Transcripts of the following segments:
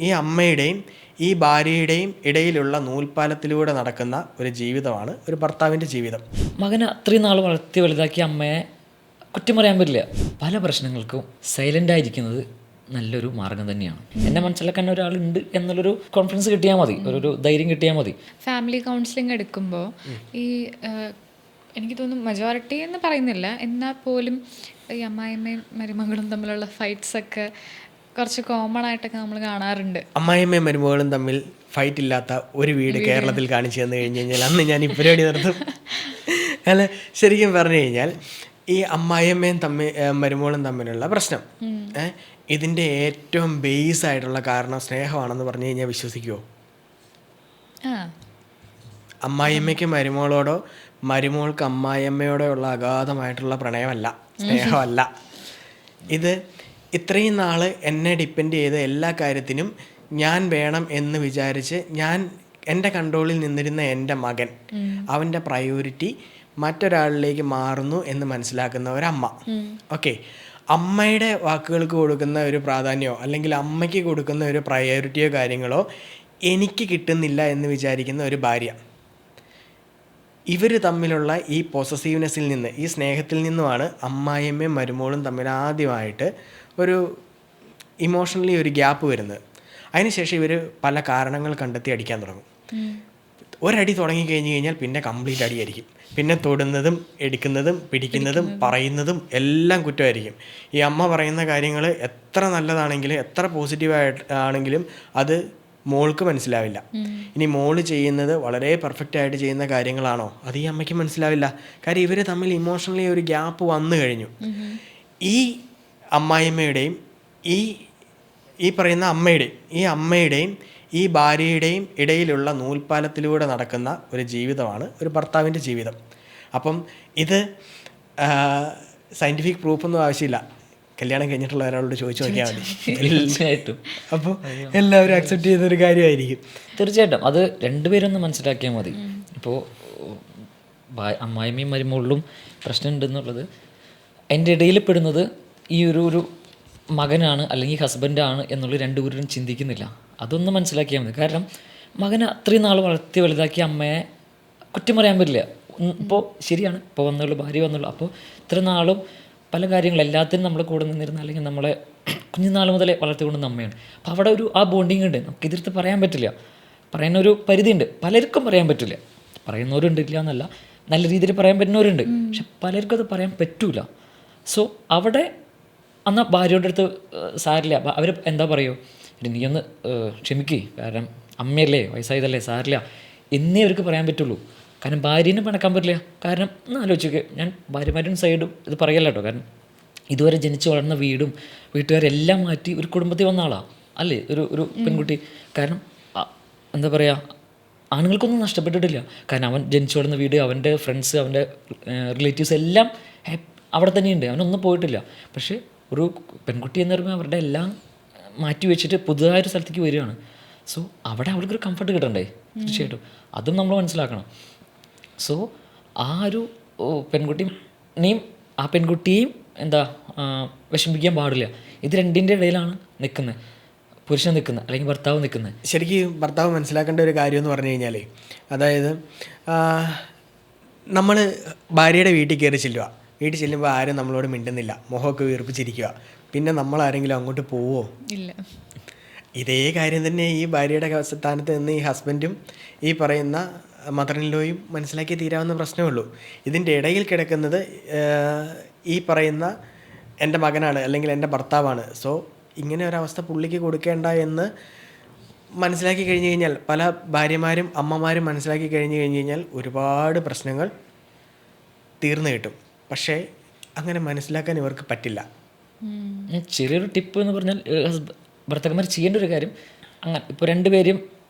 ഈ അമ്മയുടെയും ഈ ഭാര്യയുടെയും ഇടയിലുള്ള നൂൽപ്പാലത്തിലൂടെ നടക്കുന്ന ഒരു ജീവിതമാണ് ഒരു ഭർത്താവിൻ്റെ ജീവിതം. മകനെ അത്രയും നാൾ വളർത്തി വലുതാക്കിയ അമ്മയെ കുറ്റം പറയാൻ പറ്റില്ല. പല പ്രശ്നങ്ങൾക്കും സൈലൻ്റ് ആയിരിക്കുന്നത് നല്ലൊരു മാർഗം തന്നെയാണ്. എൻ്റെ മനസ്സിലൊക്കെ തന്നെ ഒരാളുണ്ട് എന്നുള്ളൊരു കോൺഫിഡൻസ് കിട്ടിയാൽ മതി, ഒരു ധൈര്യം കിട്ടിയാൽ മതി. ഫാമിലി കൗൺസിലിംഗ് എടുക്കുമ്പോൾ ഈ എനിക്ക് തോന്നുന്നു മജോറിറ്റി എന്ന് പറയുന്നില്ല, എന്നാൽ പോലും ഈ അമ്മായിമ്മയും മരുമകളും തമ്മിലുള്ള ഫൈറ്റ്സൊക്കെ കുറച്ച് കോമൺ ആയിട്ടൊക്കെ നമ്മൾ കാണാറുണ്ട്. അമ്മായിമ്മയും മരുമകളും തമ്മിൽ ഫൈറ്റ് ഇല്ലാത്ത ഒരു വീട് കേരളത്തിൽ കാണിച്ചു തന്നു കഴിഞ്ഞ് കഴിഞ്ഞാൽ അന്ന് ഞാൻ ഈ പരിപാടി നടത്തും. അല്ല, ശരിക്കും പറഞ്ഞു കഴിഞ്ഞാൽ ഈ അമ്മായിയമ്മയും മരുമകളും തമ്മിലുള്ള പ്രശ്നം, ഇതിൻ്റെ ഏറ്റവും ബേസ് ആയിട്ടുള്ള കാരണം സ്നേഹമാണെന്ന് പറഞ്ഞു കഴിഞ്ഞാൽ വിശ്വസിക്കുമോ? അമ്മായിയമ്മയ്ക്ക് മരുമകളോടോ മരുമോൾക്ക് അമ്മായിയമ്മയോടോ ഉള്ള അഗാധമായിട്ടുള്ള പ്രണയമല്ല, സ്നേഹമല്ല. ഇത് ഇത്രയും നാൾ എന്നെ ഡിപ്പെൻഡ് ചെയ്ത് എല്ലാ കാര്യത്തിനും ഞാൻ വേണം എന്ന് വിചാരിച്ച് എൻ്റെ കൺട്രോളിൽ നിന്നിരുന്ന എൻ്റെ മകൻ, അവൻ്റെ പ്രയോറിറ്റി മറ്റൊരാളിലേക്ക് മാറുന്നു എന്ന് മനസ്സിലാക്കുന്ന ഒരമ്മ. ഓക്കെ, അമ്മയുടെ വാക്കുകൾക്ക് കൊടുക്കുന്ന ഒരു പ്രാധാന്യമോ അല്ലെങ്കിൽ അമ്മയ്ക്ക് കൊടുക്കുന്ന ഒരു പ്രയോറിറ്റിയോ കാര്യങ്ങളോ എനിക്ക് കിട്ടുന്നില്ല എന്ന് വിചാരിക്കുന്ന ഒരു ഭാര്യ, ഇവർ തമ്മിലുള്ള ഈ പൊസസീവ്നെസ്സിൽ നിന്ന്, ഈ സ്നേഹത്തിൽ നിന്നുമാണ് അമ്മായിയമ്മയും മരുമോളും തമ്മിൽ ആദ്യമായിട്ട് ഒരു ഇമോഷണലി ഒരു ഗ്യാപ്പ് വരുന്നത്. അതിനുശേഷം ഇവർ പല കാരണങ്ങൾ കണ്ടെത്തി അടിക്കാൻ തുടങ്ങും. ഒരടി തുടങ്ങിക്കഴിഞ്ഞ് കഴിഞ്ഞാൽ പിന്നെ കംപ്ലീറ്റ് അടിയായിരിക്കും. പിന്നെ തൊടുന്നതും എടുക്കുന്നതും പിടിക്കുന്നതും പറയുന്നതും എല്ലാം കുറ്റമായിരിക്കും. ഈ അമ്മ പറയുന്ന കാര്യങ്ങൾ എത്ര നല്ലതാണെങ്കിലും എത്ര പോസിറ്റീവായിട്ടാണെങ്കിലും അത് മോൾക്ക് മനസ്സിലാവില്ല. ഇനി മോള് ചെയ്യുന്നത് വളരെ പെർഫെക്റ്റ് ആയിട്ട് ചെയ്യുന്ന കാര്യങ്ങളാണോ, അത് ഈ അമ്മയ്ക്ക് മനസ്സിലാവില്ല. കാര്യം ഇവർ തമ്മിൽ ഇമോഷണലി ഒരു ഗ്യാപ്പ് വന്നു കഴിഞ്ഞു. ഈ അമ്മായിമ്മയുടെയും ഈ പറയുന്ന അമ്മയുടെയും ഈ ഭാര്യയുടെയും ഇടയിലുള്ള നൂൽപ്പാലത്തിലൂടെ നടക്കുന്ന ഒരു ജീവിതമാണ് ഒരു ഭർത്താവിൻ്റെ ജീവിതം. അപ്പം ഇത് സയൻറ്റിഫിക് പ്രൂഫൊന്നും ആവശ്യമില്ല, കല്യാണം കഴിഞ്ഞിട്ടുള്ള ഒരാളോട് ചോദിച്ചു നോക്കിയാൽ മതി. തീർച്ചയായിട്ടും. അപ്പോൾ എല്ലാവരും അക്സെപ്റ്റ് ചെയ്യുന്നൊരു കാര്യമായിരിക്കും. തീർച്ചയായിട്ടും അത് രണ്ടുപേരൊന്ന് മനസ്സിലാക്കിയാൽ മതി. ഇപ്പോൾ അമ്മായിമ്മയും മരുമകളിലും പ്രശ്നമുണ്ടെന്നുള്ളത് എൻ്റെ ഇടയിൽ പെടുന്നത് ഈ ഒരു മകനാണ് അല്ലെങ്കിൽ ഹസ്ബൻഡാണ് എന്നുള്ള രണ്ടുപേരും ചിന്തിക്കുന്നില്ല. അതൊന്നും മനസ്സിലാക്കിയാൽ മതി. കാരണം മകനെ അത്രയും നാൾ വളർത്തി വലുതാക്കിയ അമ്മയെ കുറ്റം പറയാൻ പറ്റില്ല. ഇപ്പോൾ ശരിയാണ്, ഇപ്പോൾ വന്നുള്ളൂ, ഭാര്യ വന്നുള്ളൂ. അപ്പോൾ ഇത്ര നാളും പല കാര്യങ്ങളും എല്ലാത്തിനും നമ്മളെ കൂടെ നിന്നിരുന്ന അല്ലെങ്കിൽ നമ്മളെ കുഞ്ഞുനാൾ മുതലേ വളർത്തിക്കൊണ്ടുന്ന അമ്മയാണ്. അപ്പോൾ അവിടെ ആ ബോണ്ടിങ് ഉണ്ട്. നമുക്ക് എതിർത്ത് പറയാൻ പറ്റില്ല. പറയുന്ന ഒരു പരിധിയുണ്ട്. പലർക്കും പറയാൻ പറ്റില്ല. പറയുന്നവരുണ്ട്, ഇല്ല എന്നല്ല, നല്ല രീതിയിൽ പറയാൻ പറ്റുന്നവരുണ്ട്. പക്ഷെ പലർക്കും അത് പറയാൻ പറ്റൂല. സോ അവിടെ എന്നാൽ ഭാര്യയുടെ അടുത്ത് സാരില്ല, അവർ എന്താ പറയുമോ, നീ ഒന്ന് ക്ഷമിക്കേ, കാരണം അമ്മയല്ലേ, വയസ്സായതല്ലേ, സാരില്ല എന്നേ അവർക്ക് പറയാൻ പറ്റുള്ളൂ. കാരണം ഭാര്യനെ പിണക്കാൻ പറ്റില്ല. കാരണം ഒന്ന് ആലോചിക്കുക, ഞാൻ ഭാര്യമാരുടെ സൈഡും ഇത് പറയല്ല കേട്ടോ. കാരണം ഇതുവരെ ജനിച്ച് വളർന്ന വീടും വീട്ടുകാരെല്ലാം മാറ്റി ഒരു കുടുംബത്തിൽ വന്ന ആളാണ് അല്ലേ ഒരു പെൺകുട്ടി. കാരണം എന്താ പറയുക, ആണുങ്ങൾക്കൊന്നും നഷ്ടപ്പെട്ടിട്ടില്ല. കാരണം അവൻ ജനിച്ചു വളർന്ന വീട്, അവൻ്റെ ഫ്രണ്ട്സ്, അവൻ്റെ റിലേറ്റീവ്സ് എല്ലാം അവിടെ തന്നെയുണ്ട്, അവനൊന്നും പോയിട്ടില്ല. പക്ഷേ ഒരു പെൺകുട്ടി എന്ന് പറയുമ്പോൾ അവരുടെ എല്ലാം മാറ്റി വെച്ചിട്ട് പുതുതായൊരു സ്ഥലത്തേക്ക് വരികയാണ്. സോ അവിടെ അവൾക്കൊരു കംഫർട്ട് കിട്ടണ്ടേ? തീർച്ചയായിട്ടും അതും നമ്മൾ മനസ്സിലാക്കണം. സോ ആ ഒരു പെൺകുട്ടിയെയും എന്താ വിഷമിപ്പിക്കാൻ പാടില്ല. ഇത് രണ്ടിൻ്റെ ഇടയിലാണ് നിൽക്കുന്നത്, പുരുഷൻ നിൽക്കുന്നത് അല്ലെങ്കിൽ ഭർത്താവ് നിൽക്കുന്നത്. ശരിക്കും ഭർത്താവ് മനസ്സിലാക്കേണ്ട ഒരു കാര്യം എന്ന് പറഞ്ഞു കഴിഞ്ഞാൽ, അതായത് നമ്മൾ ഭാര്യയുടെ വീട്ടിൽ കയറി ചെല്ലുക, വീട്ടിൽ ചെല്ലുമ്പോൾ ആരും നമ്മളോട് മിണ്ടുന്നില്ല, മുഖമൊക്കെ വീർപ്പിച്ചിരിക്കുക, പിന്നെ നമ്മളാരെങ്കിലും അങ്ങോട്ട് പോവോ? ഇല്ല. ഇതേ കാര്യം തന്നെ ഈ ഭാര്യയുടെ സ്ഥാനത്ത് നിന്ന് ഈ ഹസ്ബൻഡും ഈ പറയുന്ന മദർ ഇൻ ലോയും മനസ്സിലാക്കി തീരാവുന്ന പ്രശ്നമേ ഉള്ളൂ. ഇതിൻ്റെ ഇടയിൽ കിടക്കുന്നത് ഈ പറയുന്ന എൻ്റെ മകനാണ് അല്ലെങ്കിൽ എൻ്റെ ഭർത്താവാണ്. സോ ഇങ്ങനെ ഒരവസ്ഥ പുള്ളിക്ക് കൊടുക്കേണ്ട എന്ന് മനസ്സിലാക്കി കഴിഞ്ഞ് കഴിഞ്ഞാൽ, പല ഭാര്യമാരും അമ്മമാരും മനസ്സിലാക്കി കഴിഞ്ഞ് കഴിഞ്ഞാൽ ഒരുപാട് പ്രശ്നങ്ങൾ തീർന്നു കിട്ടും. പക്ഷേ അങ്ങനെ മനസ്സിലാക്കാൻ ഇവർക്ക് പറ്റില്ല. ചെറിയൊരു ടിപ്പ് എന്ന് പറഞ്ഞാൽ ഭർത്താക്കന്മാർ ചെയ്യേണ്ട ഒരു കാര്യം, അങ്ങനെ ഇപ്പോൾ രണ്ടുപേരും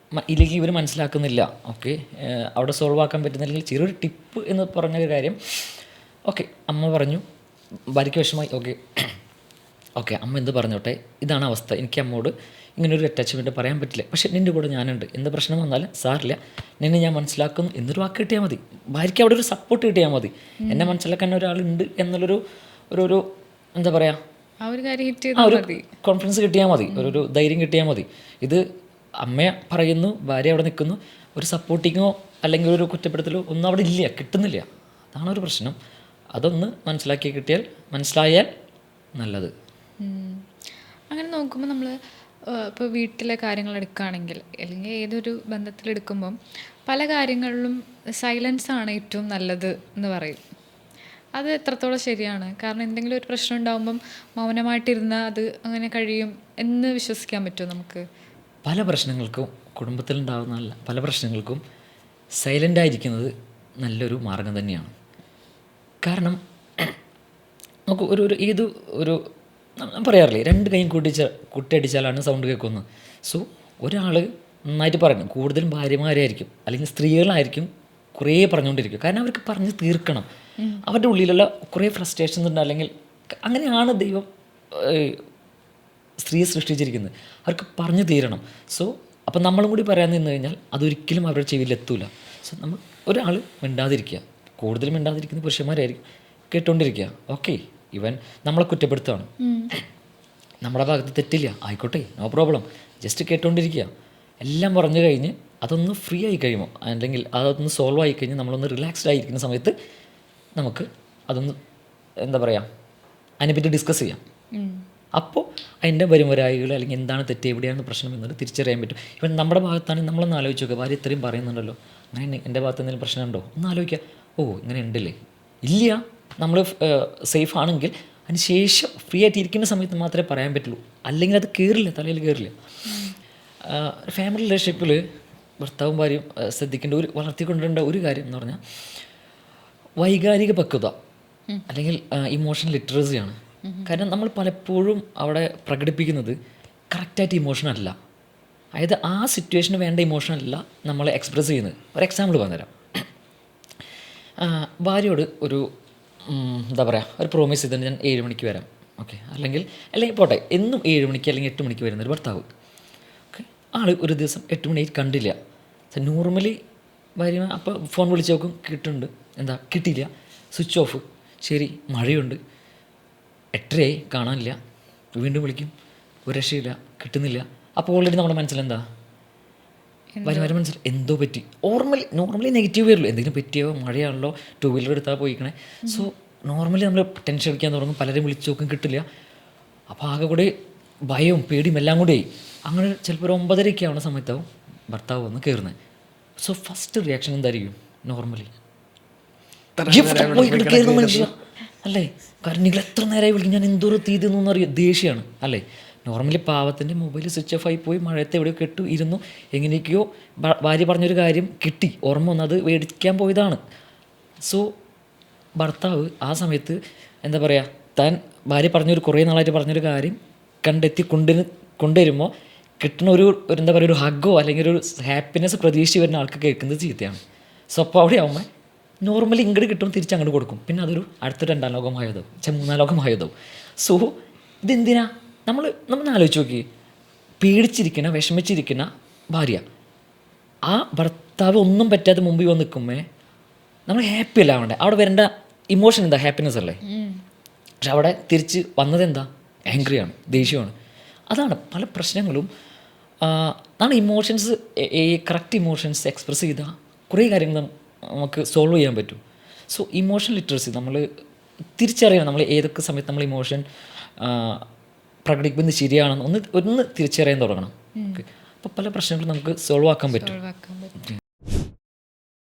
ഇല്ലെങ്കിൽ ഇവർ മനസ്സിലാക്കുന്നില്ല, ഓക്കെ, അവിടെ സോൾവ് ആക്കാൻ പറ്റുന്നില്ലെങ്കിൽ ചെറിയൊരു ടിപ്പ് എന്ന് പറഞ്ഞൊരു കാര്യം, ഓക്കെ അമ്മ പറഞ്ഞു, ഭാര്യയ്ക്ക് വിഷമമായി, ഓക്കെ അമ്മ എന്ത് പറഞ്ഞോട്ടെ, ഇതാണ് അവസ്ഥ, എനിക്ക് അമ്മയോട് ഇങ്ങനൊരു അറ്റാച്ച്മെൻറ്റ് പറയാൻ പറ്റില്ല, പക്ഷേ നിൻ്റെ കൂടെ ഞാനുണ്ട്, എന്ത് പ്രശ്നം വന്നാലും സാറില്ല, നിന്നെ ഞാൻ മനസ്സിലാക്കുന്നു എന്നൊരു വാക്ക് കിട്ടിയാൽ മതി. ഭാര്യയ്ക്ക് അവിടെ ഒരു സപ്പോർട്ട് കിട്ടിയാൽ മതി. എന്നെ മനസ്സിലാക്കാൻ ഒരാളുണ്ട് എന്നുള്ളൊരു എന്താ പറയുക, ആ ഒരു കാര്യം ഹിറ്റ് ആ ചെയ്താൽ ഒരു മതി. കോൺഫിഡൻസ് കിട്ടിയാൽ മതി, ഒരു ധൈര്യം കിട്ടിയാൽ മതി. ഇത് അമ്മ പറയുന്നു, ഭാര്യ അവിടെ നിൽക്കുന്നു, ഒരു സപ്പോർട്ടിങ്ങോ അല്ലെങ്കിൽ ഒരു കുറ്റപ്പെടുത്തലോ ഒന്നും അവിടെ ഇല്ല, കിട്ടുന്നില്ല. അതാണ് ഒരു പ്രശ്നം. അതൊന്ന് മനസ്സിലായാൽ നല്ലത്. അങ്ങനെ നോക്കുമ്പോൾ നമ്മൾ ഇപ്പോൾ വീട്ടിലെ കാര്യങ്ങൾ എടുക്കുകയാണെങ്കിൽ അല്ലെങ്കിൽ ഏതൊരു ബന്ധത്തിലെടുക്കുമ്പം പല കാര്യങ്ങളിലും സൈലൻസ് ആണ് ഏറ്റവും നല്ലത് എന്ന് പറയും. അത് എത്രത്തോളം ശരിയാണ്? കാരണം എന്തെങ്കിലും ഒരു പ്രശ്നം ഉണ്ടാകുമ്പം മൗനമായിട്ടിരുന്നാൽ അത് അങ്ങനെ കഴിയും എന്ന് വിശ്വസിക്കാൻ പറ്റുമോ നമുക്ക്? പല പ്രശ്നങ്ങൾക്കും കുടുംബത്തിലുണ്ടാകുന്ന പല പ്രശ്നങ്ങൾക്കും സൈലൻ്റായിരിക്കുന്നത് നല്ലൊരു മാർഗം തന്നെയാണ്. കാരണം നമുക്ക് ഒരു ഞാൻ പറയാറില്ലേ, 2 കൈയും കൂട്ടിയടിച്ചാലാണ് സൗണ്ട് കേൾക്കുന്നത്. സോ ഒരാൾ നന്നായിട്ട് പറയണം. കൂടുതലും ഭാര്യമാരായിരിക്കും അല്ലെങ്കിൽ സ്ത്രീകളായിരിക്കും കുറേ പറഞ്ഞുകൊണ്ടിരിക്കും. കാരണം അവർക്ക് പറഞ്ഞ് തീർക്കണം. അവരുടെ ഉള്ളിലുള്ള കുറേ ഫ്രസ്ട്രേഷൻസ് ഉണ്ട്. അല്ലെങ്കിൽ അങ്ങനെയാണ് ദൈവം സ്ത്രീയെ സൃഷ്ടിച്ചിരിക്കുന്നത്. അവർക്ക് പറഞ്ഞു തീരണം. സോ അപ്പം നമ്മളും കൂടി പറയാൻ നിന്ന് കഴിഞ്ഞാൽ അതൊരിക്കലും അവരുടെ ചെവിയിലെത്തൂല. സോ നമ്മൾ ഒരാൾ മിണ്ടാതിരിക്കുക. കൂടുതൽ മിണ്ടാതിരിക്കുന്ന പുരുഷന്മാരായിരിക്കും. കേട്ടുകൊണ്ടിരിക്കുക. ഓക്കെ, ഇവൻ നമ്മളെ കുറ്റപ്പെടുത്തുകയാണ്, നമ്മുടെ ഭാഗത്ത് തെറ്റില്ല, ആയിക്കോട്ടെ, നോ പ്രോബ്ലം, ജസ്റ്റ് കേട്ടുകൊണ്ടിരിക്കുക. എല്ലാം പറഞ്ഞു കഴിഞ്ഞ് അതൊന്ന് ഫ്രീ ആയി കഴിയുമ്പോൾ അല്ലെങ്കിൽ അതൊന്ന് സോൾവ് ആയി കഴിഞ്ഞ് നമ്മളൊന്ന് റിലാക്സ്ഡ് ആയിരിക്കുന്ന സമയത്ത് നമുക്ക് അതൊന്ന് എന്താ പറയുക, അതിനെപ്പറ്റി ഡിസ്കസ് ചെയ്യാം. അപ്പോൾ അതിൻ്റെ വരുംവരായികൾ അല്ലെങ്കിൽ എന്താണ് തെറ്റ്, എവിടെയാണ് പ്രശ്നം എന്നത് തിരിച്ചറിയാൻ പറ്റും. ഇവൻ നമ്മുടെ ഭാഗത്താണെങ്കിൽ നമ്മളൊന്ന് ആലോചിച്ച് നോക്കുക. ഭാര്യ ഇത്രയും പറയുന്നുണ്ടല്ലോ, അങ്ങനെ എൻ്റെ ഭാഗത്ത് എന്തെങ്കിലും പ്രശ്നമുണ്ടോ ഒന്ന് ആലോചിക്കുക. ഓ ഇങ്ങനെ ഉണ്ടല്ലേ, ഇല്ല, നമ്മൾ സേഫ് ആണെങ്കിൽ അതിന് ശേഷം ഫ്രീ ആയിട്ട് ഇരിക്കുന്ന സമയത്ത് മാത്രമേ പറയാൻ പറ്റുള്ളൂ. അല്ലെങ്കിൽ അത് കയറില്ല, തലയിൽ കയറില്ല. ഫാമിലി റിലേഷൻഷിപ്പിൽ ഭർത്താവും ഭാര്യയും ശ്രദ്ധിക്കേണ്ട വളർത്തിക്കൊണ്ടിരേണ്ട ഒരു കാര്യം എന്ന് പറഞ്ഞാൽ വൈകാരിക പക്വത അല്ലെങ്കിൽ ഇമോഷണൽ ലിറ്ററസിയാണ്. കാരണം നമ്മൾ പലപ്പോഴും അവിടെ പ്രകടിപ്പിക്കുന്നത് കറക്റ്റായിട്ട് ഇമോഷൻ അല്ല. അതായത് ആ സിറ്റുവേഷന് വേണ്ട ഇമോഷൻ അല്ല നമ്മൾ എക്സ്പ്രസ് ചെയ്യുന്നത്. ഒരു എക്സാമ്പിൾ പറഞ്ഞുതരാം. ഭാര്യയോട് ഒരു എന്താ പറയുക, ഒരു പ്രോമിസ് ചെയ്തിട്ട് ഞാൻ 7 മണിക്ക് വരാം, ഓക്കെ, അല്ലെങ്കിൽ പോട്ടെ, എന്നും 7 മണിക്ക് അല്ലെങ്കിൽ 8 മണിക്ക് വരുന്നൊരു ഭർത്താവ്. ഓക്കെ, ആൾ ഒരു ദിവസം 8 മണി കണ്ടില്ല. നോർമലി ഭാര്യ അപ്പോൾ ഫോൺ വിളിച്ച് നോക്കും, കിട്ടുന്നുണ്ട്, എന്താ കിട്ടിയില്ല, സ്വിച്ച് ഓഫ്. ശരി, മഴയുണ്ട്, 8:30 കാണാനില്ല, വീണ്ടും വിളിക്കും, ഒരു രക്ഷയില്ല, കിട്ടുന്നില്ല. അപ്പോൾ ഓൾറെഡി നമ്മുടെ മനസ്സിലെന്താ, ഭാര്യ മനസ്സിൽ എന്തോ പറ്റി. നോർമലി നെഗറ്റീവ് വരുള്ളൂ, എന്തെങ്കിലും പറ്റിയോ, മഴയാണല്ലോ, 2 വീലർ എടുത്താൽ പോയിക്കണേ. സോ നോർമലി നമ്മൾ ടെൻഷൻ അടിക്കാൻ തുടങ്ങും, പലരും വിളിച്ച് നോക്കും, കിട്ടില്ല. അപ്പോൾ ആകെ കൂടെ ഭയവും പേടിയും എല്ലാം കൂടെ അങ്ങനെ ചിലപ്പോൾ ഒരു 9:30 ആവുന്ന സമയത്താവും ഭർത്താവ് വന്ന് കയറുന്നത്. സോ ഫസ്റ്റ് റിയാക്ഷൻ എന്തായിരിക്കും? നോർമലി അല്ലേ, കാരണം നിങ്ങൾ എത്ര നേരമായി വിളിക്കും, ഞാൻ എന്തോരം തീയതി അറിയാം, ദേഷ്യമാണ് അല്ലേ. നോർമലി പാവത്തിൻ്റെ മൊബൈൽ സ്വിച്ച് ഓഫ് ആയി പോയി, മഴയത്ത് എവിടെയോ കെട്ടു ഇരുന്നു, എങ്ങനെയൊക്കെയോ ഭാര്യ പറഞ്ഞൊരു കാര്യം കിട്ടി, ഓർമ്മ വന്നത് മേടിക്കാൻ പോയതാണ്. സോ ഭർത്താവ് ആ സമയത്ത് എന്താ പറയുക, താൻ ഭാര്യ കുറേ നാളായിട്ട് പറഞ്ഞൊരു കാര്യം കണ്ടെത്തി കൊണ്ടുവരുമ്പോൾ കിട്ടുന്ന ഒരു എന്താ പറയുക, ഒരു ഹഗ്ഗോ അല്ലെങ്കിൽ ഒരു ഹാപ്പിനെസ് പ്രതീക്ഷിച്ച് വരുന്ന ആൾക്ക് കേൾക്കുന്നത് ചീത്തയാണ്. സോ അപ്പോൾ അവിടെ ആവുമ്പോൾ നോർമലി ഇങ്ങോട്ട് കിട്ടുമ്പോൾ തിരിച്ച് അങ്ങോട്ട് കൊടുക്കും. പിന്നെ അതൊരു അടുത്ത 2ാം ലോകമായതോ 3ാം ലോകമായതോ. സോ ഇതെന്തിനാ, നമ്മൾ ആലോചിച്ച് നോക്കി, പേടിച്ചിരിക്കുന്ന വിഷമിച്ചിരിക്കുന്ന ഭാര്യ ആ ഭർത്താവ് ഒന്നും പറ്റാതെ മുമ്പിൽ വന്ന് നിൽക്കുമ്പോൾ നമ്മൾ ഹാപ്പി അല്ല ആവണ്ടേ. അവിടെ വരേണ്ട ഇമോഷൻ എന്താ, ഹാപ്പിനെസ് അല്ലേ. പക്ഷെ അവിടെ തിരിച്ച് വന്നതെന്താ, ആംഗ്രിയാണ്, ദേഷ്യമാണ്. അതാണ് പല പ്രശ്നങ്ങളും. അതാണ് ഇമോഷൻസ്, ഈ കറക്റ്റ് ഇമോഷൻസ് എക്സ്പ്രസ് ചെയ്താൽ കുറേ കാര്യങ്ങൾ നമുക്ക് സോൾവ് ചെയ്യാൻ പറ്റും. സോ ഇമോഷൻ ലിറ്ററസി നമ്മൾ തിരിച്ചറിയണം, നമ്മൾ ഏതൊക്കെ സമയത്ത് നമ്മൾ ഇമോഷൻ പ്രകടിപ്പിക്കുന്നത് ശരിയാണെന്ന് ഒന്ന് തിരിച്ചറിയാൻ തുടങ്ങണം. ഓക്കെ, അപ്പോൾ പല പ്രശ്നങ്ങളും നമുക്ക് സോൾവ് ആക്കാൻ പറ്റും.